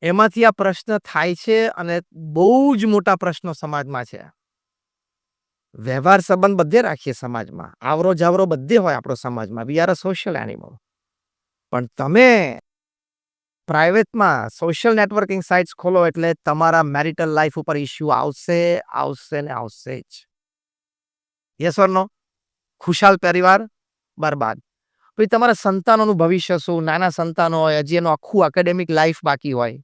એમાંથી આ પ્રશ્ન થાય છે અને બહુ જ મોટા પ્રશ્નો સમાજમાં છે. વ્યવહાર સંબંધ બધે રાખીએ સમાજમાં. આવરો-જાવરો બધે હોય આપણો સમાજમાં. We are a social animal. પણ તમે પ્રાઇવેટમાં સોશિયલ નેટવર્કિંગ સાઇટ્સ ખોલો એટલે તમારા મેરિટલ લાઈફ ઉપર ઇશ્યુ આવશે, આવશે ને આવશે જ. યસ ઓર નો? ખુશાલ પરિવાર બરબાદ. પછી તમારા સંતાનોનું ભવિષ્ય શું? નાના સંતાનો હોય, હજી એનું આખું એકેડેમિક લાઈફ બાકી હોય.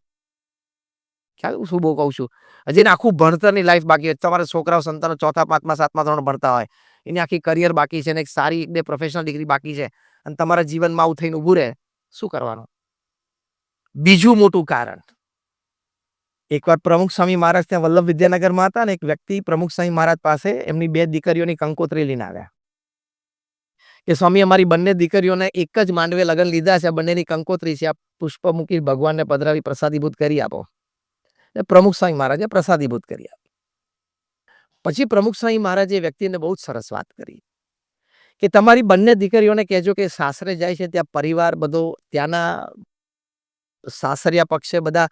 ખ્યાલ શું બહુ કહું છું? હજી એને આખું ભણતરની લાઈફ બાકી હોય. તમારા છોકરાઓ સંતાનો 4થા, 5મા, 7મા ધોરણ ભણતા હોય. એની આખી કરિયર બાકી છે અને એક સારી 1-2 પ્રોફેશનલ ડિગ્રી બાકી છે અને તમારા જીવનમાં આવું થઈને ઊભું રહે, શું કરવાનું? બીજું મોટું કારણ. એકવાર પ્રમુખ સ્વામી મહારાજ ત્યાં વલ્લભ વિદ્યાનગરમાં હતા ને એક વ્યક્તિ પ્રમુખ સ્વામી મહારાજ પાસે એમની 2 દીકરીઓની કંકોત્રી લઈને આવ્યા. કે સ્વામી અમારી બંને દીકરીઓને એક જ માંડવે લગ્ન લીધા છે, બંનેની કંકોત્રી છે, આ પુષ્પ મૂકી ભગવાનને પધરાવી પ્રસાદીભૂત કરી આપો. પ્રમુખ સ્વામી મહારાજે પ્રસાદીભૂત કરી આપી. પછી પ્રમુખ સ્વામી મહારાજે વ્યક્તિને બહુ જ સરસ વાત કરી કે તમારી બંને દીકરીઓને કહેજો કે સાસરે જાય છે ત્યાં પરિવાર બધો ત્યાંના સાસરિયા પક્ષે બધા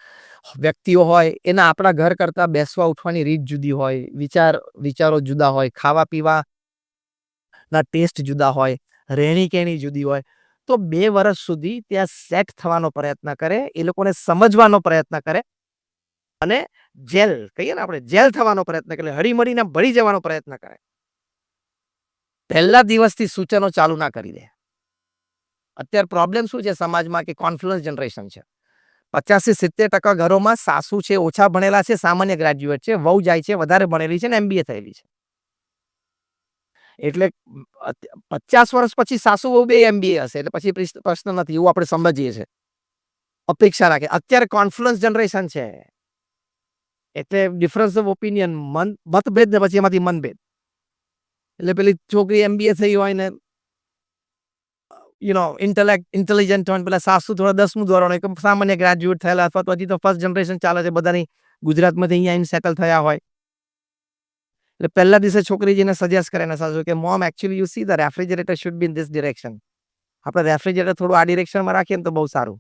વ્યક્તિઓ હોય એના આપણા ઘર કરતા બેસવા ઉઠવાની રીત જુદી હોય, વિચારો જુદા હોય, ખાવા પીવાના ટેસ્ટ જુદા હોય, રહેણી કહેણી જુદી હોય. તો 2 વર્ષ સુધી ત્યાં સેટ થવાનો પ્રયત્ન કરે, એ લોકોને સમજવાનો પ્રયત્ન કરે અને જેલ કહીએ ને આપણે જેલ થવાનો પ્રયત્ન કરે, હળીમળીને ભળી જવાનો પ્રયત્ન કરે. પહેલા દિવસથી સૂચનો ચાલુ ના કરી દે. અત્યારે પ્રોબ્લેમ શું છે સમાજમાં કે કોન્ફ્લુઅન્સ જનરેશન છે. 50-70% ઘરોમાં સાસુ છે, ઓછા ભણેલા છે, સામાન્ય ગ્રેજ્યુએટ છે, વહુ જાય છે, વધારે ભણેલી છે ને MBA થયેલી છે. એટલે 50 વર્ષ પછી સાસુ વહુ બે MBA હશે એટલે પછી પ્રશ્ન નથી એવું આપણે સમજીએ છીએ. અપેક્ષા રાખે. અત્યારે કોન્ફ્લુઅન્સ જનરેશન છે. એટલે ડિફરન્સ ઓફ ઓપિનિયન મતભેદ ને પછી એમાંથી મનભેદ. એટલે પેલી છોકરી MBA થઈ હોય ને ઇન્ટેલિજન્ટ હોય પેલા સાસુ થોડા 10મું ધોરણ હોય સામાન્ય ગ્રેજ્યુએટ થયેલા અથવા તો હજી તો ફર્સ્ટ જનરેશન ચાલે છે બધાની ગુજરાતમાંથી અહીંયા આવીને સેટલ થયા હોય. એટલે પહેલા દિવસે છોકરીજીને સજેસ્ટ કરે ને સાસુ કે mom actually you see the refrigerator should be in this direction. આપણે રેફ્રિજરેટર થોડું આ ડિરેક્શનમાં રાખીએ ને તો બહુ સારું.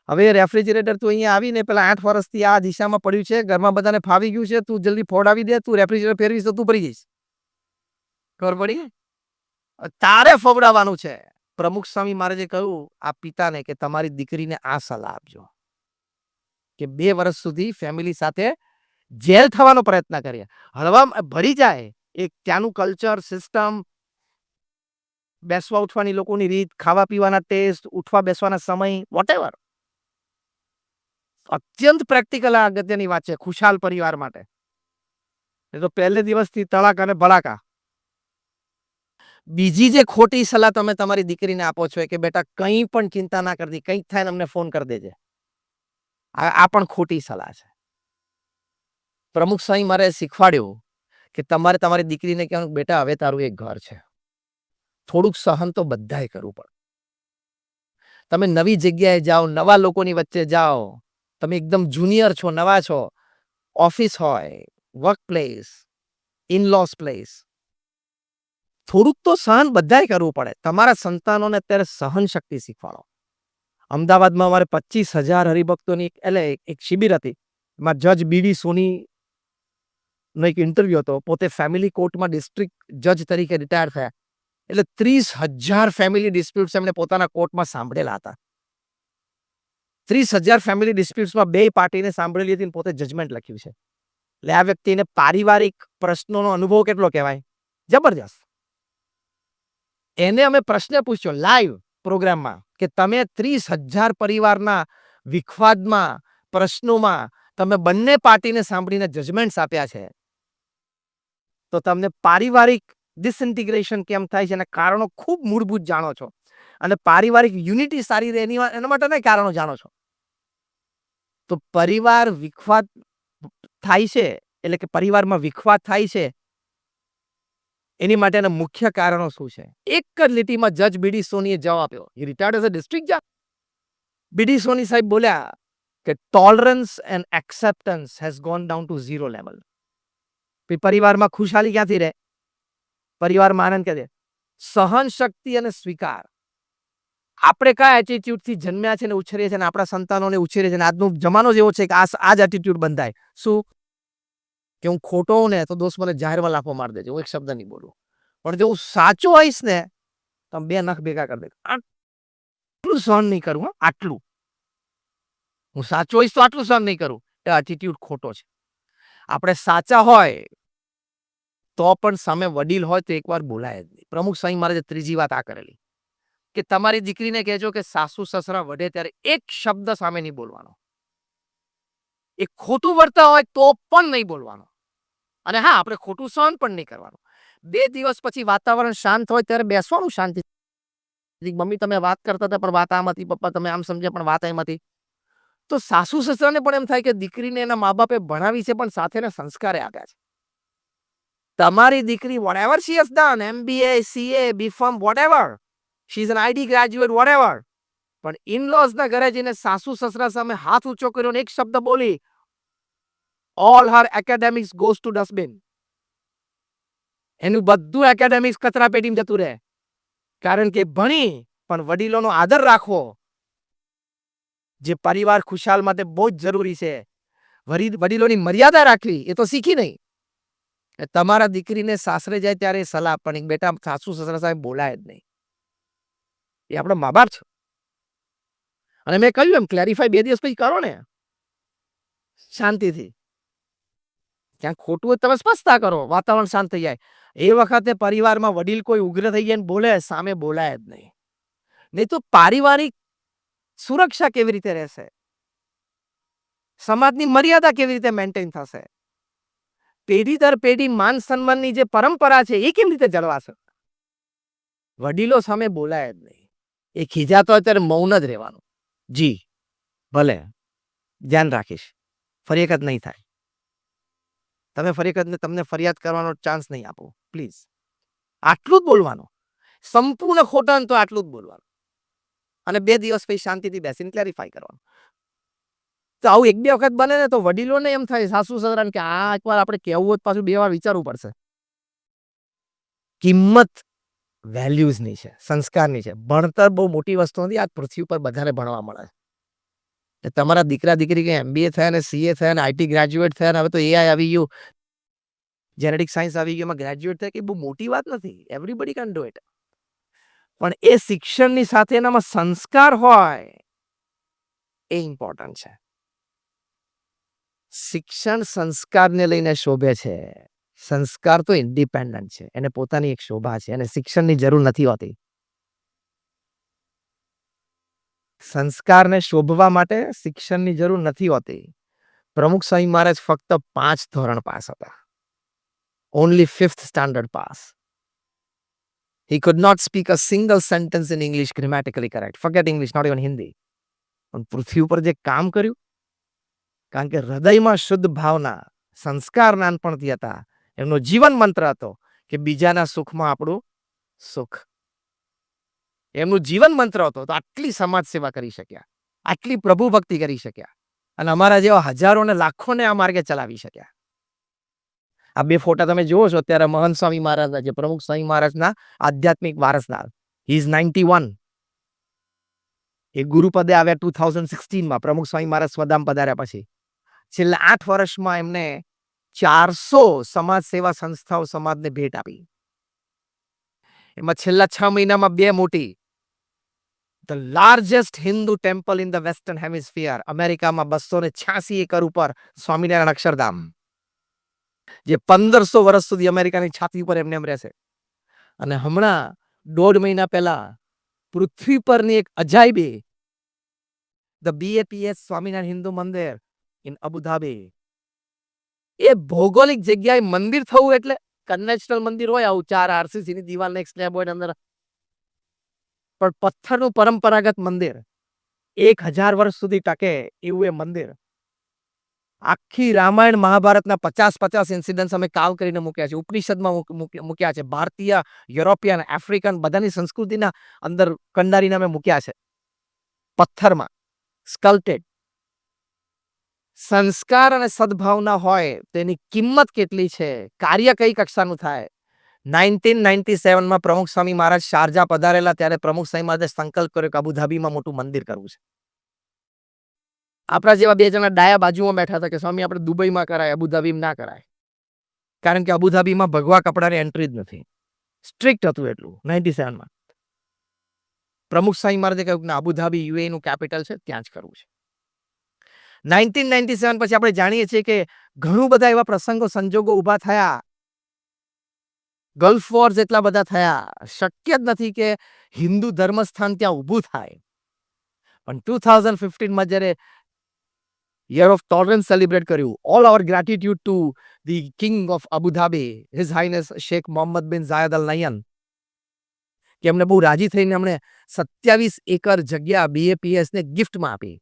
હવે રેફ્રિજરેટર તું અહીંયા આવીને પેલા 8 વર્ષથી આ દિશામાં પડ્યું છે, ઘરમાં બધાને ફાવી ગયું છે, તું જલ્દી ફોડાવી દે, તું રેફ્રિજરેટર ફેરવીશ તો તું પડી જઈશ. ખબર પડી? તારે ફવડાવવાનું છે. પ્રમુખ સ્વામી મહારાજે કહ્યું આ પિતાને કે તમારી દીકરીને આ સલાહ આપજો કે 2 વર્ષ સુધી ફેમિલી સાથે જેલ થવાનો પ્રયત્ન કરીએ. હળવા ભરી જાય એક ત્યાંનું કલ્ચર, સિસ્ટમ, બેસવા ઉઠવાની લોકોની રીત, ખાવા પીવાના ટેસ્ટ, ઉઠવા બેસવાના સમય, વોટેવર. અત્યંત પ્રેક્ટિકલ આ અગત્યની વાત છે ખુશાલ પરિવાર માટે. એ તો પહેલે દિવસથી તડાક અને ભડાકા. બીજી જે ખોટી સલાહ તમે તમારી દીકરીને આપો છો કે બેટા કંઈ પણ ચિંતા ના કરતી, કંઈક થાય ને અમને ફોન કરી દેજે. આ પણ ખોટી સલાહ છે. પ્રમુખ સ્વામી મારે શીખવાડ્યું કે તમારે તમારી દીકરીને કહેવાનું બેટા હવે તારું એક ઘર છે. થોડુંક સહન તો બધાએ કરવું પડે. તમે નવી જગ્યાએ જાઓ, નવા લોકોની વચ્ચે જાઓ, તમે એકદમ જુનિયર છો, નવા છો, ઓફિસ હોય, વર્ક પ્લેસ, ઇન-લોઝ પ્લેસ, થોડુંક તો સહન બધાએ કરવું પડે. તમારા સંતાનોને અત્યારે સહન શક્તિ શીખવાડો. અમદાવાદમાં અમારે 25,000 હરિભક્તોની એટલે એક શિબિર હતી. એમાં જજ BD સોનીનો એક ઇન્ટરવ્યુ હતો. પોતે ફેમિલી કોર્ટમાં ડિસ્ટ્રિક્ટ જજ તરીકે રિટાયર થયા. એટલે 30,000 ફેમિલી ડિસ્પ્યુટ્સ એમણે પોતાના કોર્ટમાં સાંભળેલા હતા. 30,000 ફેમિલી ડિસ્પ્યુટ્સમાં 2 પાર્ટીને સાંભળેલી હતી અને પોતે જજમેન્ટ લખ્યું છે. એટલે આ વ્યક્તિને પારિવારિક પ્રશ્નોનો અનુભવ કેટલો કહેવાય? જબરજસ્ત. એને અમે પ્રશ્ન પૂછ્યો લાઈવ પ્રોગ્રામમાં કે તમે 30,000 પરિવારના વિખવાદમાં, પ્રશ્નોમાં તમે બંને પાર્ટીને સાંભળીને જજમેન્ટ્સ આપ્યા છે. તો તમને પારિવારિક ડિસઇન્ટિગ્રેશન કેમ થાય છે એના કારણો ખૂબ મૂળભૂત જાણો છો. અને પારિવારિક યુનિટી સારી રહે એના માટેના કારણો જાણો છો. તો પરિવાર વિખવાદ થાય છે એટલે કે પરિવારમાં વિખવાદ થાય છે એની માટેના મુખ્ય કારણો શું છે? એક જ લીટીમાં જજ BD સોનીએ જવાબ આપ્યો. He retired as a district જજ. BD સોની સાહેબ બોલ્યા કે tolerance and acceptance has gone down to zero level. પરિવારમાં ખુશાલી ક્યાંથી રહે? પરિવારમાં આનંદ ક્યાંથી? સહન શક્તિ અને સ્વીકાર. આપણે કયા એટીટ્યુડથી જન્મ્યા છે ને ઉછેરીએ છીએ, આપણા સંતાનોને ઉછેરીએ છીએ, આજનો જમાનો જ એવો છે કે આ જ એટીટ્યુડ બંધાય. શું કે હું ખોટો હોઉં ને તો દોસ્ત મને જાહેરમાં લાફો મારી દેજો, હું એક શબ્દ નહીં બોલું. પણ જો હું સાચો હોઈશ ને તો બે નખ ભેગા કરી દે. આટલું સહન નહીં કરું. આટલું હું સાચો હોઈશ તો આટલું સહન નહીં કરું. એ એટીટ્યુડ ખોટો છે. આપણે સાચા હોય તો પણ સામે વડીલ હોય તો એકવાર બોલાય જ નહીં. પ્રમુખ સ્વામી મહારાજે ત્રીજી વાત આ કરેલી કે તમારી દીકરીને કહેજો કે સાસુ સસરા વઢે ત્યારે એક શબ્દ સામે નહીં બોલવાનો. એ ખોટું વર્તા હોય તો પણ નહીં બોલવાનો. અને હા, આપણે ખોટું સહન પણ નહીં કરવાનું. 2 દિવસ પછી વાતાવરણ શાંત હોય ત્યારે બેસવાનું શાંતિ. મમ્મી તમે વાત કરતા હતા પણ વાત આમ હતી, પપ્પા તમે આમ સમજ્યા પણ વાત એમ હતી. તો સાસુ સસરાને પણ એમ થાય કે દીકરીને એના મા બાપે ભણાવી છે પણ સાથે એના સંસ્કારે આપ્યા છે. તમારી દીકરી whatever she has done, MBA, CA, BPharm, whatever, she is an IT graduate, whatever, પણ ઇનલોઝ ના ઘરે જઈને સાસુ સસરા સામે હાથ ઊંચો કર્યો ને એક શબ્દ બોલી, all her academics goes to dustbin. એનું બધું એકેડેમિક્સ કચરા પેટીમાં જતું રહે. કારણ કે ભણી પણ વડીલોનો આદર રાખવો, જે પરિવાર ખુશાલ માટે બહુ જ જરૂરી છે, વડીલોની મર્યાદા રાખવી, એ તો શીખી નહીં. તમારા દીકરીને સાસરે જાય ત્યારે સલાહ આપવાની, બેટા સાસુ સસરા સાહેબ બોલાય જ નહીં. એ આપણા મા બાપ છે. અને મેં કહ્યું એમ ક્લેરિફાઈ 2 દિવસ પછી કરો ને શાંતિથી. ક્યાંક ખોટું હોય તમે સ્પષ્ટતા કરો, વાતાવરણ શાંત થઈ જાય. એ વખતે પરિવારમાં વડીલ કોઈ ઉગ્ર થઈ જાય ને બોલે, સામે બોલાય જ નહીં. નહીં તો પારિવારિક સુરક્ષા કેવી રીતે રહેશે? સમાજની મર્યાદા કેવી રીતે મેન્ટેન થશે? પેઢી દર પેઢી માન સન્માનની જે પરંપરા છે એ કેવી રીતે જળવાશે? વડીલો સામે બોલાય જ નહીં. એ ખીજાતો હોય ત્યારે મૌન જ રહેવાનું. જી ભલે, ધ્યાન રાખીશ, ફરી એક જ નહીં થાય. તમે ફરી એક જ તમને ફરિયાદ કરવાનો ચાન્સ નહીં આપો, પ્લીઝ. આટલું જ બોલવાનું. સંપૂર્ણ ખોટા તો આટલું જ બોલવાનું. અને 2 દિવસ પછી શાંતિથી બેસીને ક્લેરિફાઈ કરવાનું. તો આવું 1-2 વખત બને ને તો વડીલોને એમ થાય સાસુ સસરાને કે આ એકવાર આપણે કહેવું હોય પાછું 2 વાર વિચારવું પડશે. કિંમત વેલ્યુઝની છે, સંસ્કારની છે. ભણતર બહુ મોટી વસ્તુ નથી, આ પૃથ્વી પર બધાને ભણવા મળે છે. તમારા દીકરા દીકરી કે MBA થયા ને CA થયા ને IT ગ્રેજ્યુએટ થયા ને હવે તો AI આવી ગયું, જેનેટિક સાયન્સ આવી ગયું, એમાં ગ્રેજ્યુએટ થાય કે બહુ મોટી વાત નથી. Everybody can do it. પણ એ શિક્ષણની સાથે એનામાં સંસ્કાર હોય એ ઇમ્પોર્ટન્ટ છે. શિક્ષણ સંસ્કારને લઈને શોભે છે. સંસ્કાર તો ઇન્ડિપેન્ડન્ટ છે, એને પોતાની એક શોભા છે, એને શિક્ષણની જરૂર નથી હોતી. સંસ્કારને શોભવા માટે શિક્ષણની જરૂર નથી હોતી. પ્રમુખ સ્વામી મહારાજ ફક્ત 5 ધોરણ પાસ હતા. Only 5th standard pass. He could not speak a single sentence in English grammatically correct. Forget English, not even Hindi. પણ પૃથ્વી ઉપર જે કામ કર્યું, કારણ કે હૃદયમાં શુદ્ધ ભાવના, સંસ્કાર નાનપણથી હતા. એમનો જીવન મંત્ર હતો કે બીજાના સુખમાં આપણું સુખ. એમનું જીવન મંત્ર હતો તો આટલી સમાજ સેવા કરી શક્યા, આટલી પ્રભુ ભક્તિ કરી શક્યા, અને અમારા જેવા હજારો ને લાખોને આ માર્ગે ચલાવી શક્યા. આ 2 ફોટા તમે જુઓ છો અત્યારે મહંત સ્વામી મહારાજના, જે પ્રમુખ સ્વામી મહારાજના આધ્યાત્મિક વારસદાર. He is 91. એ ગુરુપદે આવ્યા 2016માં, પ્રમુખ સ્વામી મહારાજ સ્વધામ પધાર્યા પછી. છેલ્લા 8 વર્ષમાં એમને 400 સમાજ સેવા સંસ્થાઓ સમાજને ભેટ આપી. એમાં છેલ્લા 6 મહિનામાં 2 મોટી, the largest Hindu temple in the western hemisphere, અમેરિકામાં 286 એકર ઉપર સ્વામિનારાયણ અક્ષરધામ, જે 1500 વર્ષ સુધી અમેરિકાની છાતી ઉપર એમને એમ રહેશે. અને હમણાં 1.5 મહિના પહેલા પૃથ્વી પરની એક અજાયબી, ધ BAPS સ્વામિનારાયણ હિન્દુ મંદિર ઇન અબુધાબી. એ ભૌગોલિક જગ્યાએ મંદિર થવું એટલે કન્વેન્શનલ મંદિર હોય આવું 4 RCC ની દિવાલને એક સ્લેબ હોય અંદર, પણ પથ્થરનું પરંપરાગત મંદિર 1000 વર્ષ સુધી ટકે એવું એ મંદિર. આખી રામાયણ મહાભારતના 50 ઇન્સિડન્ટ્સ અમે કાવ કરીને મૂક્યા છે, ઉપનિષદમાં મૂક્યા છે, ભારતીય, યુરોપિયન, આફ્રિકન બધાની સંસ્કૃતિના અંદર કંડારીને અમે મૂક્યા છે, પથ્થરમાં સ્કલ્પટેડ. સંસ્કાર અને સદભાવના હોય તેની કિંમત કેટલી છે, કાર્ય કઈ કક્ષાનું થાય, 1997 માં પ્રમુખ સ્વામી મહારાજ શારજા પધારેલા ત્યારે પ્રમુખ સ્વામી મહારાજે સંકલ્પ કર્યો કે અબુધાબીમાં મોટું મંદિર કરવું છે. આપણા જેવા બે જણા ડાયા બાજુમાં બેઠા હતા કે સ્વામી આપણે દુબઈમાં કરાય, અબુધાબીમાં ના કરાય. કારણ કે અબુધાબીમાં ભગવા કપડાની એન્ટ્રી જ નથી. સ્ટ્રિક્ટ હતું એટલું 97 માં. પ્રમુખ સ્વામી મહારાજે કહ્યું કે અબુધાબી યુએઈ નું કેપિટલ છે, ત્યાં જ કરવું છે. 1997 પછી આપણે જાણીએ છીએ કે ઘણું બધા એવા પ્રસંગો સંજોગો ઊભા થયા. ગલ્ફ વોર્સ એટલા બધા થયા. શક્ય જ નથી કે હિન્દુ ધર્મસ્થાન ત્યાં ઊભું થાય. પણ 2015માં જ્યારે યર ઓફ ટોલરન્સ સેલિબ્રેટ કર્યું, all our gratitude to the king of Abu Dhabi, his highness Sheikh Mohammed bin Zayed Al Nahyan, કે એમને બહુ રાજી થઈને એમણે 27 એકર જગ્યા BAPS ને ગિફ્ટમાં આપી,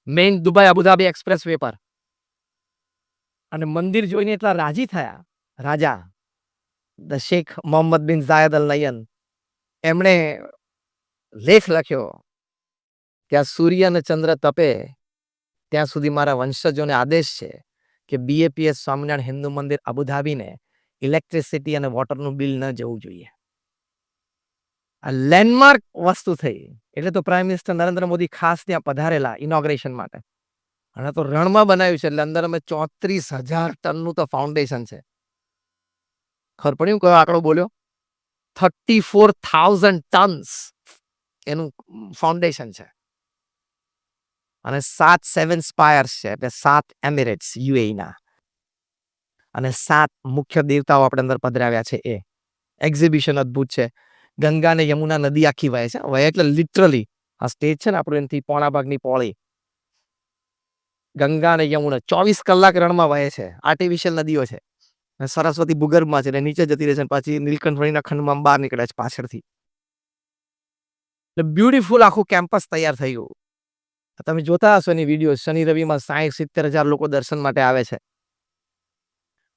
main Dubai Abu Dhabi express way પર. અને મંદિર જોઈને એટલા રાજી થયા રાજા the Sheikh Mohammed bin Zayed Al Nahyan, એમણે લેખ લખ્યો કે આ સૂર્ય અને ચંદ્ર તપે ત્યાં સુધી મારા વંશજોને આદેશ છે કે BAPS સ્વામિનારાયણ હિન્દુ મંદિર અબુધાબીને ઇલેક્ટ્રિસિટી અને વોટરનું બિલ ન જવું જોઈએ. આ લેન્ડમાર્ક વસ્તુ થઈ. એટલે તો પ્રાઇમ મિનિસ્ટર નરેન્દ્ર મોદી ખાસ ત્યાં પધારેલા ઇનોગ્રેશન માટે. અને તો રણમાં બનાવ્યું છે, એટલે અંદર અમે 34,000 ટનનું તો ફાઉન્ડેશન છે. ખબર પડ્યું કયો આંકડો બોલ્યો? 34,000 ટન્સ એનું ફાઉન્ડેશન છે. અને 7 સ્પાયર્સ છે, એટલે 7 એમિરેટ્સ યુએઈના. અને 7 મુખ્ય દેવતાઓ આપણે અંદર પધરાવ્યા છે. એ એક્ઝિબિશન અદ્ભુત છે. ગંગા ને યમુના નદી આખી વહે છે. વહે એટલે લિટરલી આ સ્ટેજ છે ને આપણું, એનાથી પોણા ભાગની પોળી ગંગા અને યમુના 24 કલાક રણમાં વહે છે. આર્ટિફિશિયલ નદીઓ છે. સરસ્વતી ભૂગર્ભમાં છે, નીચે જતી રહે છે, પછી નીલકંઠ ખંડમાં બહાર નીકળે છે પાછળથી. બ્યુટીફુલ આખું કેમ્પસ તૈયાર થઈ ગયું. તમે જોતા હશો એની વિડીયો. શનિ રવિમાં 60-70 લોકો દર્શન માટે આવે છે.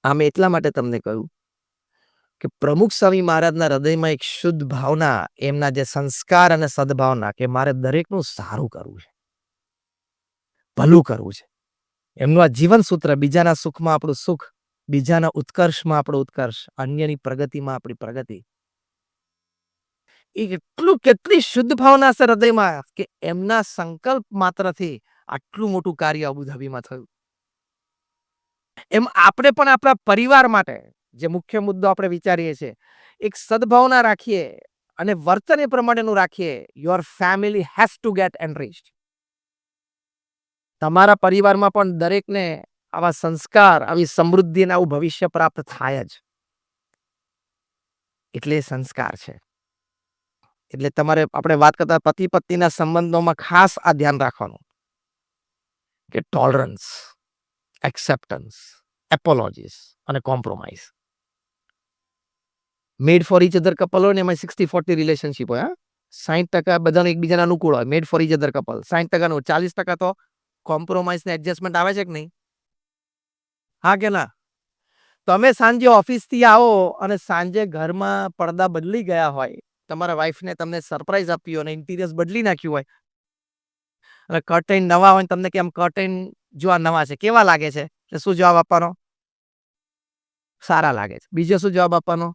આમ એટલા માટે તમને કહ્યું કે પ્રમુખ સ્વામી મહારાજના હૃદયમાં એક શુદ્ધ ભાવના, એમના જે સંસ્કાર અને સદભાવના કે મારે દરેકનું સારું કરવું છે, ભલું કરવું છે. એમનું આ જીવન સૂત્ર, બીજાના સુખમાં આપણું સુખ, બીજાના ઉત્કર્ષમાં આપણો ઉત્કર્ષ, અન્યની પ્રગતિમાં આપણી પ્રગતિ. એટલું કેટલી શુદ્ધ ભાવના છે હૃદયમાં કે એમના સંકલ્પ માત્રથી આટલું મોટું કાર્ય અબુધાબીમાં થયું. એમ આપણે પણ આપણા પરિવાર માટે જે મુખ્ય મુદ્દો આપણે વિચારીએ છીએ, એક સદભાવના રાખીએ અને વર્તન એ પ્રમાણેનું રાખીએ. Your family has to get enriched. તમારા પરિવારમાં પણ દરેકને આવા સંસ્કાર, આવી સમૃદ્ધિ અને આવું ભવિષ્ય પ્રાપ્ત થાય જ. એટલે સંસ્કાર છે. એટલે તમારે આપણે વાત કરતા પતિ પત્નીના સંબંધોમાં ખાસ આ ધ્યાન રાખવાનું કે ટોલરન્સ, એક્સેપ્ટન્સ, એપોલોજીસ અને compromise. Made for each other couple હોય ને એમાં 60-40 રિલેશનશીપ હોય. 60% બધાને એકબીજાને અનુકૂળ હોય, મેડ ફોર ઈચ અધર કપલ. 60%, 40% તો કોમ્પ્રોમાઇઝ ને એડજસ્ટમેન્ટ આવે છે કે નહીં? હા કે ના? તમે સાંજે ઓફિસથી આવો અને સાંજે ઘરમાં પડદા બદલી ગયા હોય, તમારા વાઈફને તમને સરપ્રાઈઝ આપ્યું અને ઇન્ટિરિયર્સ બદલી નાખ્યું હોય, અને કર્ટેન નવા હોય, તમને કેમ કર્ટેન જો આ નવા છે કેવા લાગે છે, એટલે શું જવાબ આપવાનો? સારા લાગે છે. બીજો શું જવાબ આપવાનો?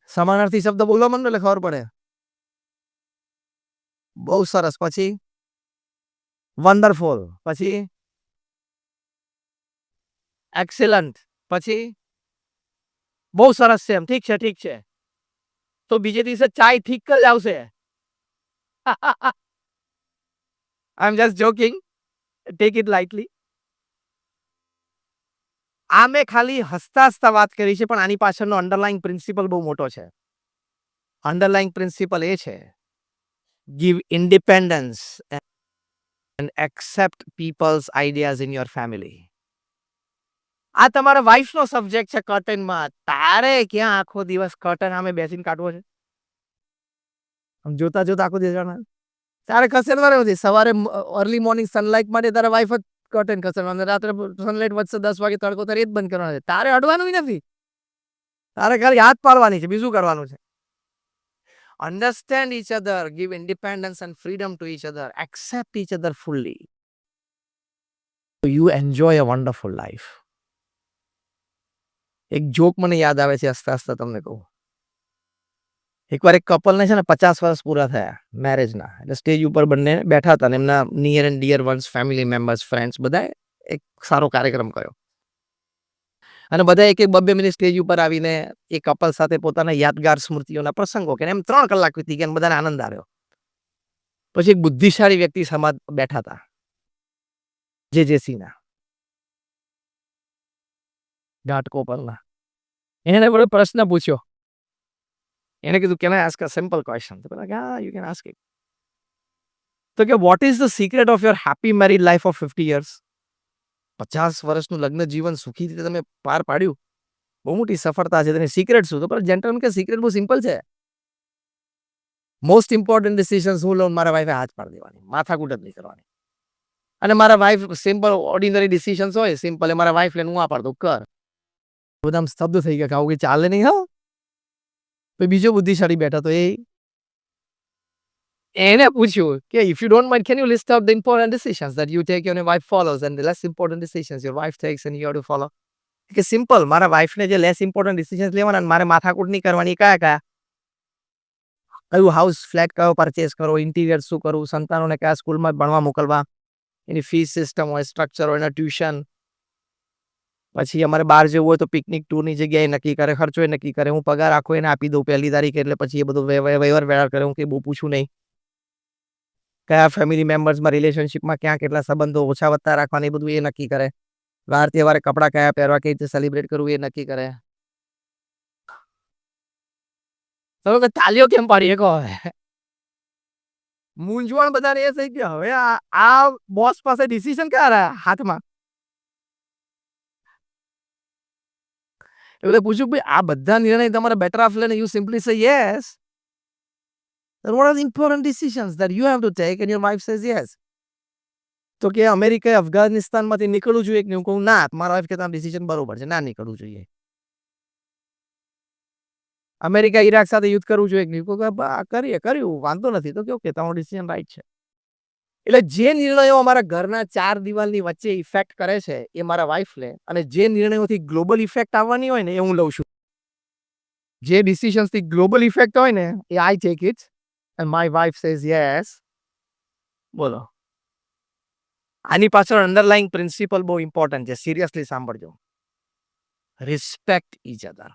સમાનાર્થી શબ્દ બોલવા માંડો એટલે ખબર પડે. બહુ સરસ. પછી વન્ડરફુલ. પછી એક્સેલન્ટ. પછી બહુ સરસ છે. એમ ઠીક છે, ઠીક છે. તો બીજે દિવસે ચાય ઠીક જ આવશે. I am just joking. Take it lightly. આ મેં ખાલી હસતા હસતા વાત કરી છે, પણ આની પાછળનો અંડરલાઇંગ પ્રિન્સિપલ બહુ મોટો છે. અંડરલાઇંગ પ્રિન્સિપલ એ છે, give independence and accept people's ideas in your family. આ તમારા વાઈફનો સબ્જેક્ટ છે કર્ટનમાં. તારે ક્યાં આખો દિવસ કર્ટન સામે બેસીને કાઢવો છે? જોતા જોતા આખો દિવસ તારે ખસેડવાનું નથી. સવારે અર્લી મોર્નિંગ સનલાઇટ માટે તારા વાઈફ જ કર્ટન ખસેડવાનું, રાત્રે સનલાઇટ વધશે 10 વાગે તડકો તારે એ જ બંધ કરવાનો છે. તારે અડવાનું નથી. તારે ખાલી હાથ પાડવાની છે, બીજું કરવાનું છે. Understand each other, give independence and freedom to each other, accept each other fully. You enjoy a wonderful life. એક જોક મને યાદ આવે છે હસતા હસતા તમને કહું. એકવાર એક કપલને છે ને 50 વર્ષ પૂરા થયા મેરેજના. એટલે સ્ટેજ ઉપર બંને બેઠા હતા અને એમના near and dear ones, family members, friends બધાએ એક સારો કાર્યક્રમ કર્યો. અને બધા એક 2-2 મિનિટ સ્ટેજ ઉપર આવીને એ કપલ સાથે પોતાના યાદગાર સ્મૃતિઓના પ્રસંગો કે એમ 3 કલાક વીતી ગયા અને બધાને આનંદ આવ્યો. પછી એક બુદ્ધિશાળી વ્યક્તિ સમાજ બેઠા હતા. જેસીના ઘાટકોપરના. એને બધો પ્રશ્ન પૂછ્યો. એને કીધું can I ask a simple question? તો પેલા હા યુ કેન આસ્ક ઇટ. તો કે what is the secret of your happy married life of 50 years? 50 વર્ષનું લગ્ન જીવન સુખી રીતે તમે પાર પાડ્યું. બહુ મોટી સફળતા છે. તેની સિક્રેટ શું? તો પેલા જેન્ટલમેન કે સિક્રેટ બહુ સિમ્પલ છે. મોસ્ટ ઇમ્પોર્ટન્ટ ડિસિઝન્સ હું લઉં મારા વાઈફે હાથ પાડી દેવાની, માથાકૂટ જ નહીં કરવાની. અને મારા વાઈફ સિમ્પલ ઓર્ડિનરી ડિસિઝન્સ હોય સિમ્પલ એ મારા વાઈફ લઈને હું આ પાડ દઉં કર. બધા આમ સ્તબ્ધ થઈ ગયા કે આવું કંઈ ચાલે નહીં હો. તો બીજો બુદ્ધિશાળી બેઠો તો એને પૂછ્યું કે if you don't mind can you list out the important decisions that you take your wife follows and the less important decisions your wife takes and you have to follow. કે સિમ્પલ મારા વાઈફને જે less important decisions લેવાના અને મારે માથાકૂટ નહીં કરવાની કયા કયા? કયું હાઉસ ફ્લેટ કયો પરચેસ કરવો, ઇન્ટિરિયર શું કરવું, સંતાનોને કયા સ્કૂલમાં ભણવા મોકલવા, એની ફીસ સિસ્ટમ હોય, સ્ટ્રક્ચર હોય, એના ટ્યુશન. પછી અમારે બહાર જવું હોય તો પિકનિક ટૂરની જગ્યાએ નક્કી કરે, ખર્ચો એ નક્કી કરે, હું પગાર આખો એને આપી દઉં 1 તારીખે, એટલે પછી એ બધું વહીવટ વ્યવહાર કરે, હું કંઈ બહુ પૂછું નહીં. કયા ફેમિલી મેમ્બર્સમાં રિલેશનશિપમાં ક્યાં કેટલા સંબંધો ઓછા વધતા રાખવાના એ બધું એ નક્કી કરે. વાર તહેવારે કપડાં કયા પહેરવા, કઈ રીતે સેલિબ્રેટ કરવું એ નક્કી કરે. તમે તાલીઓ કેમ પાડીએ કહો? મૂંઝવણ બધાને એ થઈ ગયો હવે આ બોસ પાસે ડિસિઝન ક્યાં રહ્યા હાથમાં? એટલે પૂછ્યું ભાઈ આ બધા નિર્ણય તમારે બેટર ઓફ લેને you simply say yes. Then what are the important decisions that you have to take and your wife says yes? તો કે અમેરિકા અફઘાનિસ્તાનમાંથી નીકળવું જોઈએ કે હું કહું ના, મારા વાઈફ કે તમારું ડિસિઝન બરોબર છે, ના નીકળવું જોઈએ. અમેરિકા ઈરાક સાથે યુદ્ધ કરવું જોઈએ કે કર્યું વાંધો નથી તો કે તમારું ડિસિઝન રાઈટ છે. એટલે જે નિર્ણયો અમારા ઘરના 4 દિવાલની વચ્ચે ઇફેક્ટ કરે છે એ મારા વાઈફ લે અને જે નિર્ણયોથી ગ્લોબલ ઇફેક્ટ આવવાની હોય ને એ હું લઉં છું. જે ડિસિઝન્સથી ગ્લોબલ ઇફેક્ટ હોય ને એ I take it and my wife says yes. બોલો. આની પાછળ અંડરલાઇંગ પ્રિન્સિપલ બહુ ઇમ્પોર્ટન્ટ છે, સિરિયસલી સાંભળજો. Respect each other.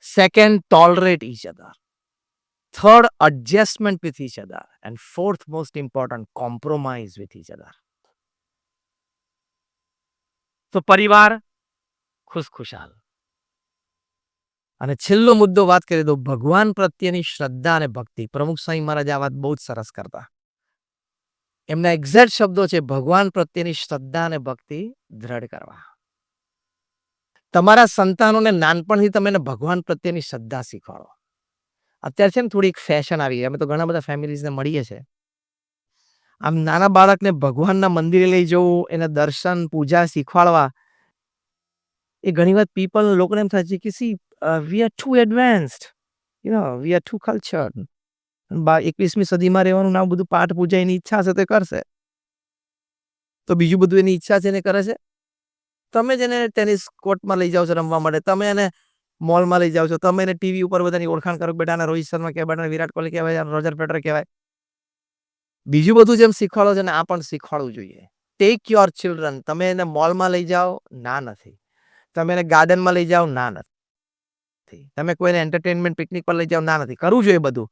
Second, tolerate each other. Third, adjustment with each other. And fourth, most important, compromise with each other. તો પરિવાર ખુશખુશાલ. અને છેલ્લો મુદ્દો વાત કરીએ તો ભગવાન પ્રત્યેની શ્રદ્ધા અને ભક્તિ. પ્રમુખ સ્વામી મહારાજ આ વાત બહુ જ સરસ કરતા. એમના એક્ઝેક્ટ શબ્દો છે ભગવાન પ્રત્યેની શ્રદ્ધા અને ભક્તિ દ્રઢ કરવા. તમારા સંતાનોને નાનપણથી તમે ભગવાન પ્રત્યેની શ્રદ્ધા શીખવાડો. અત્યારે છે ને થોડી ફેશન આવી, અમે તો ઘણા બધા ફેમિલીઝને મળીએ છીએ. આમ નાના બાળકને ભગવાનના મંદિરે લઈ જવું, એને દર્શન પૂજા શીખવાડવા, એ ઘણી વાર પીપલ લોકોને એમ થાય છે કે see we are too advanced, we are too cultured. 21મી સદીમાં રહેવાનું નામ બધું પાઠ પૂજા એની ઈચ્છા છે તે કરશે, તો બીજું બધું એની ઈચ્છા છે એને કરે છે. તમે જેને ટેનિસ કોર્ટમાં લઈ જાઓ છો રમવા માટે, તમે એને મોલમાં લઈ જાઓ છો, તમે એને ટીવી ઉપર બધાની ઓળખાણ કરો, બેટાને રોહિત શર્મા કહેવાય, બેટાને વિરાટ કોહલી કહેવાય, રોજર ફેડરર કહેવાય. બીજું બધું જેમ શીખવાડો છે ને આ પણ શીખવાડવું જોઈએ. Take your children. તમે એને મોલમાં લઈ જાઓ, ના નથી. તમે એને ગાર્ડનમાં લઈ જાઓ, ના નથી. તમે કોઈને એન્ટરટેનમેન્ટ પિકનિક પર લઈ જાઓ, ના નથી. કરવું જોઈએ બધું,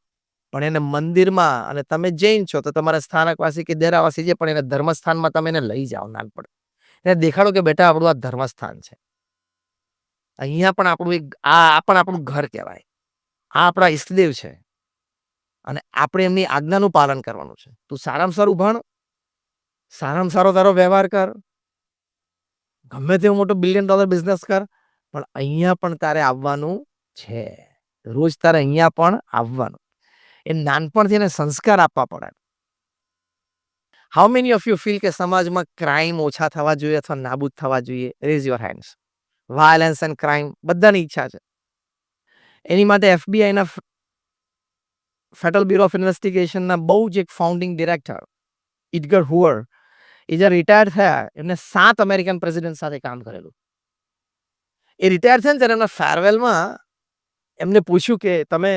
પણ એને મંદિરમાં, અને તમે જૈન છો તો તમારા સ્થાનકવાસી કે દેરાવાસી છે પણ એને ધર્મસ્થાનમાં તમે એને લઈ જાઓ નાનપણ. એને દેખાડો કે બેટા આપણું આ ધર્મસ્થાન છે, અહીંયા પણ આપણું આ પણ આપણું ઘર કહેવાય, આ આપણા ઈષ્ટદેવ છે અને આપણે એમની આજ્ઞાનું પાલન કરવાનું છે. તું સારામાં સારું ભણ, સારામાં સારો તારો વ્યવહાર કર, ગમે તેવો મોટો $1 બિલિયન બિઝનેસ કર, પણ અહીંયા પણ તારે આવવાનું છે. રોજ તારે અહીંયા પણ આવવાનું. એ નાનપણથી એને સંસ્કાર આપવા પડે. How many of you feel કે સમાજમાં ક્રાઇમ ઓછા થવા જોઈએ અથવા નાબૂદ થવા જોઈએ? Rays your hands. Violence and crime બધાની ઈચ્છા છે. એની માટે એફબીઆઈના ફેડરલ બ્યુરો ઓફ ઇન્વેસ્ટિગેશનના બહુ જ એક ફાઉન્ડિંગ ડિરેક્ટર ઇડગર હુઅર, એ જ્યારે રિટાયર થયા એમને 7 અમેરિકન પ્રેસિડેન્ટ સાથે કામ કરેલું. એ રિટાયર થયા ને ત્યારે એમના ફેરવેલમાં એમને પૂછ્યું કે તમે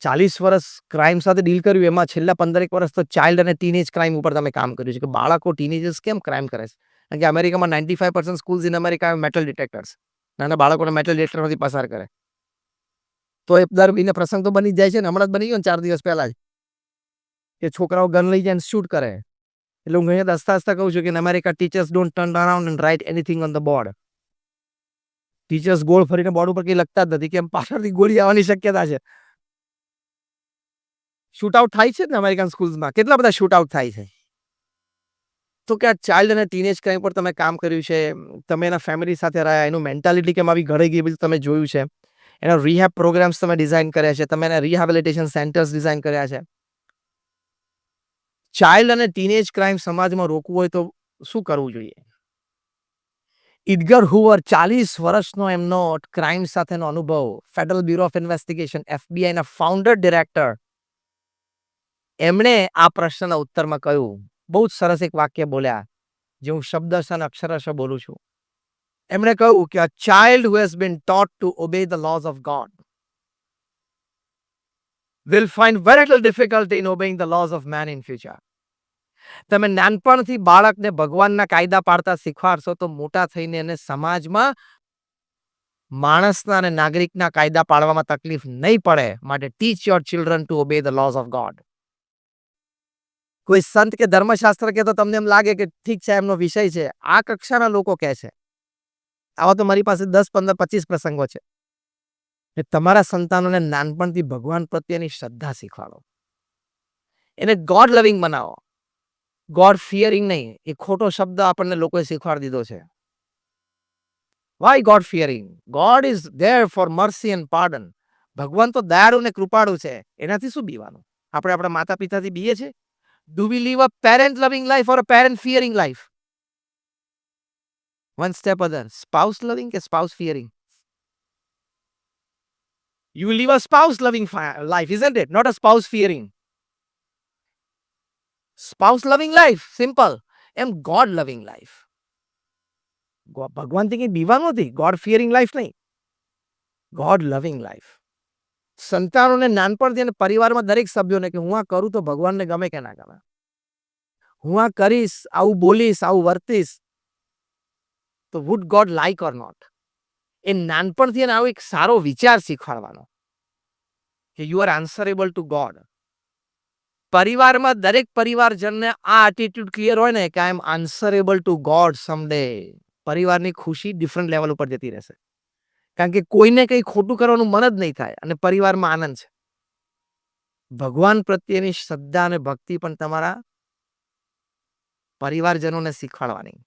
40 વર્ષ ક્રાઇમ સાથે ડીલ કર્યું, એમાં છેલ્લા 15 વર્ષ તો ચાઇલ્ડ અને ટીનેજ ક્રાઇમ ઉપર તમે કામ કર્યું છે કે બાળકો ટીનેજર્સ કેમ ક્રાઇમ કરે છે. કારણ કે અમેરિકામાં 95% schools in America metal detectors, નાના બાળકોને મેટલ ડિટેક્ટરમાંથી પસાર કરે. તો એ દર મહિને પ્રસંગ તો બની જ જાય છે ને. હમણાં જ બની ગયો ને 4 દિવસ પહેલા જ કે છોકરાઓ ગન લઈ જાય શૂટ કરે. એટલે હું અહીંયા હસતા હસતા કહું છું કે America teachers don't turn around and write anything on the board. Teachers ગોળ ફરીને બોર્ડ ઉપર કંઈ લખતા જ નથી કે પાછળથી ગોળી આવવાની શક્યતા છે. શૂટઆઉટ થાય છે ને અમેરિકન સ્કૂલ્સમાં, કેટલા બધા શૂટઆઉટ થાય છે. તો કે આ ચાઇલ્ડ અને ટીનેજ ક્રાઇમ પર તમે કામ કર્યું છે, તમે એના ફેમિલી સાથે રહ્યા, એનું મેન્ટાલિટી કેમ આવી ઘડાઈ ગઈ બધું તમે જોયું છે, એના રિહેબ પ્રોગ્રામ્સ તમે ડિઝાઇન કર્યા છે, તમે એના રિહેબિલિટેશન સેન્ટર્સ ડિઝાઇન કર્યા છે. ચાઇલ્ડ અને ટીનેજ ક્રાઇમ સમાજમાં રોકવું હોય તો શું કરવું જોઈએ? એડગર હુવર 40 વર્ષનો એમનો ક્રાઇમ સાથેનો અનુભવ, federal bureau of investigation FBI ના ફાઉન્ડર ડિરેક્ટર, એમણે આ પ્રશ્નના ઉત્તરમાં કહ્યું, બહુ જ સરસ એક વાક્ય બોલ્યા જે હું શબ્દશ અને અક્ષરશ બોલું છું. એમણે કહ્યું કે a child who has been taught to obey the laws of God will find very little difficulty in obeying the laws of man in future. તમે નાનપણથી બાળકને ભગવાનના કાયદા પાડતા શીખવાડશો તો મોટા થઈને એને સમાજમાં માણસના અને નાગરિકના કાયદા પાડવામાં તકલીફ નહીં પડે. માટે teach your children to obey the laws of God. કોઈ સંત કે ધર્મશાસ્ત્ર કે તો તમને એમ લાગે કે ઠીક છે, એમનો વિષય છે. આ કક્ષાના લોકો કહે છે, આવા તો મારી પાસે 10, 15, 25 પ્રસંગો છે. તમારા સંતાનોને નાનપણથી ભગવાન પ્રત્યેની શ્રદ્ધા શીખવાડો, એને ગોડ લવિંગ બનાવો. ગોડ ફિયરિંગ નહીં, એ ખોટો શબ્દ આપણને લોકોએ શીખવાડી દીધો છે. Why God fearing? God is there for mercy and pardon. ભગવાન તો દયાળુ ને કૃપાળુ છે, એનાથી શું બીવાનું? આપણે આપણા માતા પિતાથી બીએ છે? Do we live a parent loving life or a parent fearing life? One step other. Spouse loving કે spouse fearing? You live a spouse loving life, isn't it? Not a spouse fearing. Spouse loving life, simple. M God loving life. ભગવાનથી કંઈ બીવાનું નથી. God fearing life નહીં, God loving life. સંતાનોને નાનપણથી અને પરિવારમાં દરેક સભ્યોને કે હું આ કરું તો ભગવાનને ગમે કે ના ગમે, હું આ કરીશ, આવું બોલીશ, આવું વર્તીશ તો would God like or not. એ નાનપણથી એને આવો એક સારો વિચાર શીખવાડવાનો કે you are answerable to God. પરિવારમાં દરેક પરિવારજનને આ એટીટ્યુડ ક્લિયર હોય ને કે આઈ એમ આન્સરેબલ ટુ ગોડ સમડે, પરિવારની ખુશી ડિફરન્ટ લેવલ ઉપર જતી રહેશે. કારણ કે કોઈને કંઈ ખોટું કરવાનું મન જ નહીં થાય અને પરિવારમાં આનંદ છે. ભગવાન પ્રત્યેની શ્રદ્ધા અને ભક્તિ પણ તમારા પરિવારજનોને શીખવાડવાની.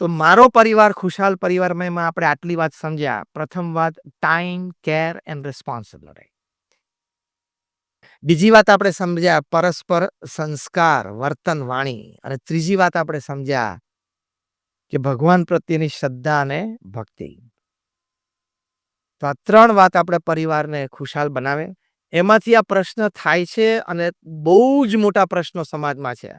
તો મારો પરિવાર ખુશાલ પરિવારમાં આપણે આટલી વાત સમજ્યા. પ્રથમ વાત ટાઈમ, કેર એન્ડ રિસ્પોન્સિબિલિટી. બીજી વાત આપણે સમજ્યા પરસ્પર સંસ્કાર, વર્તન, વાણી. અને ત્રીજી વાત આપણે સમજ્યા કે ભગવાન પ્રત્યેની શ્રદ્ધા અને ભક્તિ. તો આ 3 વાત આપણે પરિવારને ખુશાલ બનાવે. એમાંથી આ પ્રશ્ન થાય છે અને બહુ જ મોટા પ્રશ્નો સમાજમાં છે.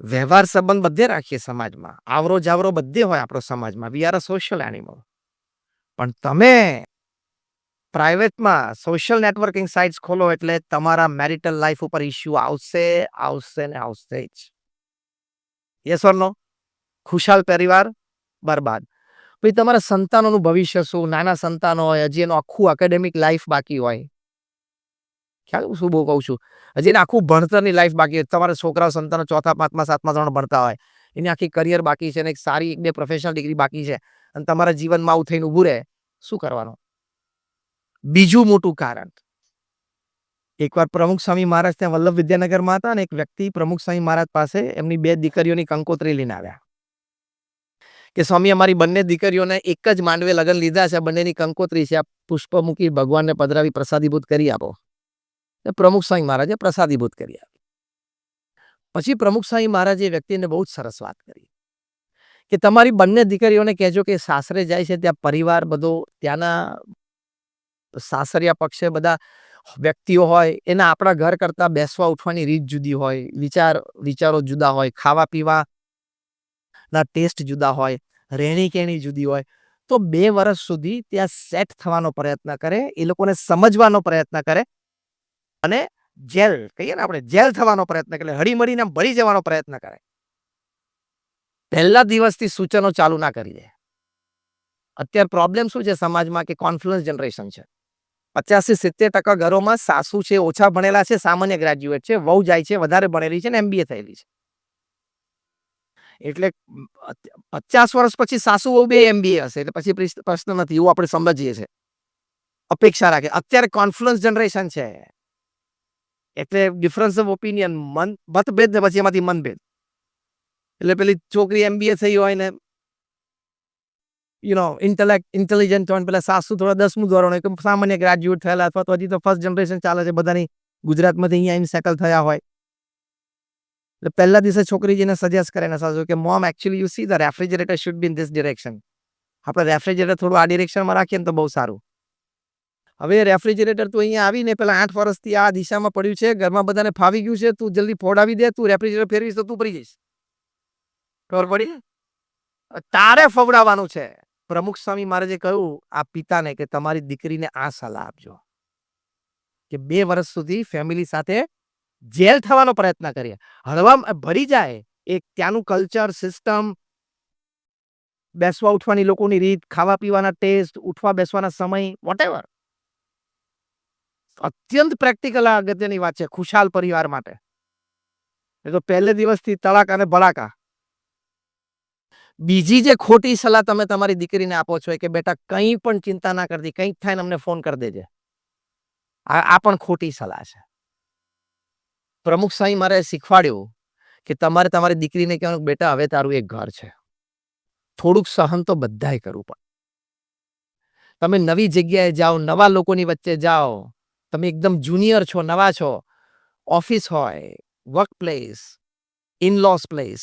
વ્યવહાર સંબંધ બધે રાખીએ સમાજમાં, આવરો જાવરો બધે હોય આપણો સમાજમાં. We are a social animal. પણ તમે પ્રાઇવેટમાં સોશિયલ નેટવર્કિંગ સાઇટ્સ ખોલો એટલે તમારા મેરિટલ લાઈફ ઉપર ઇશ્યુ આવશે ને આવશે જ. યસ ઓર નો? ખુશાલ પરિવાર બરબાદ. પછી તમારા સંતાનોનું ભવિષ્ય શું? નાના સંતાનો હોય, હજી એનું આખું એકેડેમિક લાઈફ બાકી હોય. ખ્યાલ શું બહુ કહું છું? હજી એને આખું ભણતરની લાઈફ બાકી હોય. તમારા છોકરાઓ સંતાનો 4થા, 5મા, 7મા ધોરણ ભણતા હોય, એની આખી કરિયર બાકી છે અને એક સારી 1-2 પ્રોફેશનલ ડિગ્રી બાકી છે અને તમારા જીવનમાં આવું થઈને ઊભું રહે, શું કરવાનું? બીજું મોટું કારણ, એકવાર પ્રમુખ સ્વામી મહારાજ ત્યાં વલ્લભ વિદ્યાનગરમાં હતા અને એક વ્યક્તિ પ્રમુખ સ્વામી મહારાજ પાસે એમની 2 દીકરીઓની કંકોત્રી લઈને આવ્યા કે સ્વામી અમારી બંને દીકરીઓને એક જ માંડવે લગ્ન લીધા છે, બંનેની કંકોત્રી છે, આ પુષ્પ મૂકી ભગવાનને પધરાવી પ્રસાદીભૂત કરી આપો. પ્રમુખ સ્વામી મહારાજે પ્રસાદીભૂત કરી આપી. પછી પ્રમુખ સ્વામી મહારાજે વ્યક્તિને બહુ જ સરસ વાત કરી કે તમારી બંને દીકરીઓને કહેજો કે સાસરે જાય છે ત્યાં પરિવાર બધો, ત્યાંના સાસરિયા પક્ષે બધા વ્યક્તિઓ હોય, એના આપણા ઘર કરતા બેસવા ઉઠવાની રીત જુદી હોય, વિચારો જુદા હોય, ખાવા પીવાના ટેસ્ટ જુદા હોય. રહેણી-કહેણી જુદી હોય. તો 2 વર્ષ સુધી ત્યાં સેટ થવાનો પ્રયત્ન કરે, એ લોકોને સમજવાનો પ્રયત્ન કરે અને જેલ કહીએ ને આપણે જેલ થવાનો પ્રયત્ન કરે, હળી-મળીને આમ ભળી જવાનો પ્રયત્ન કરે. પહેલા દિવસથી સૂચનો ચાલુ ના કરી દે. અત્યારે પ્રોબ્લેમ શું છે સમાજમાં કે કોન્ફ્લુઅન્સ જનરેશન છે. 50-70% ઘરોમાં સાસુ છે, ઓછા ભણેલા છે, સામાન્ય ગ્રેજ્યુએટ છે, વહુ જાય છે, વધારે ભણેલી છે ને MBA થયેલી છે. એટલે 50 વર્ષ પછી સાસુ વહુ બે MBA હશે એટલે પછી પ્રશ્ન નથી એવું આપણે સમજીએ છીએ. અપેક્ષા રાખે. અત્યારે કોન્ફ્લુઅન્સ જનરેશન છે. એટલે ડિફરન્સ ઓફ ઓપિનિયન મતભેદ ને પછી એમાંથી મનભેદ. એટલે પેલી છોકરી MBA થઈ હોય ને ઇન્ટેલિજન્ટ હોય પેલા સાસુ થોડા 10મું ધોરણ હોય કે સામાન્ય ગ્રેજ્યુએટ થયેલા અથવા તો હજી તો ફર્સ્ટ જનરેશન ચાલે છે બધાની ગુજરાતમાંથી અહીંયા આવીને સેટલ થયા હોય. એટલે પહેલા દિવસે છોકરી જેને સજેસ્ટ કરે ને સાસુ કે mom actually you see the refrigerator should be in this direction. આપણે રેફ્રિજરેટર થોડું આ ડિરેક્શનમાં રાખીએ ને તો બહુ સારું. હવે રેફ્રિજરેટર તું અહીંયા આવીને પેલા 8 વર્ષથી આ દિશામાં પડ્યું છે, ઘરમાં બધાને ફાવી ગયું છે, તું જલ્દી ફોડાવી દે, તું રેફ્રિજરેટર ફેરવીશ તો તું પડી જઈશ. ખબર પડી? તારે ફવડાવવાનું છે. પ્રમુખ સ્વામી મહારાજે કહ્યું આ પિતાને કે તમારી દીકરીને આ સલાહ આપજો કે 2 વર્ષ સુધી ફેમિલી સાથે જેલ થવાનો પ્રયત્ન કરીએ. હળવા ભરી જાય એક ત્યાંનું કલ્ચર સિસ્ટમ, બેસવા ઉઠવાની લોકોની રીત, ખાવા પીવાના ટેસ્ટ, ઉઠવા બેસવાના સમય, વોટેવર. અત્યંત પ્રેક્ટિકલ આ અગત્યની વાત છે ખુશાલ પરિવાર માટે. એ તો પહેલે દિવસથી તડાક અને ભડાકા. બીજી જે ખોટી સલાહ તમે તમારી દીકરીને આપો છો કે બેટા કંઈ પણ ચિંતા ના કરતી, કંઈક થાય ને અમને ફોન કરી દેજે. આ પણ ખોટી સલાહ છે. પ્રમુખ સ્વામી મારે શીખવાડ્યું કે તમારે તમારી દીકરીને કહેવાનું બેટા હવે તારું એક ઘર છે. થોડુંક સહન તો બધાય કરવું પડે. તમે નવી જગ્યાએ જાઓ, નવા લોકોની વચ્ચે જાઓ, તમે એકદમ જુનિયર છો, નવા છો, ઓફિસ હોય, વર્ક પ્લેસ, ઇન-લોઝ પ્લેસ,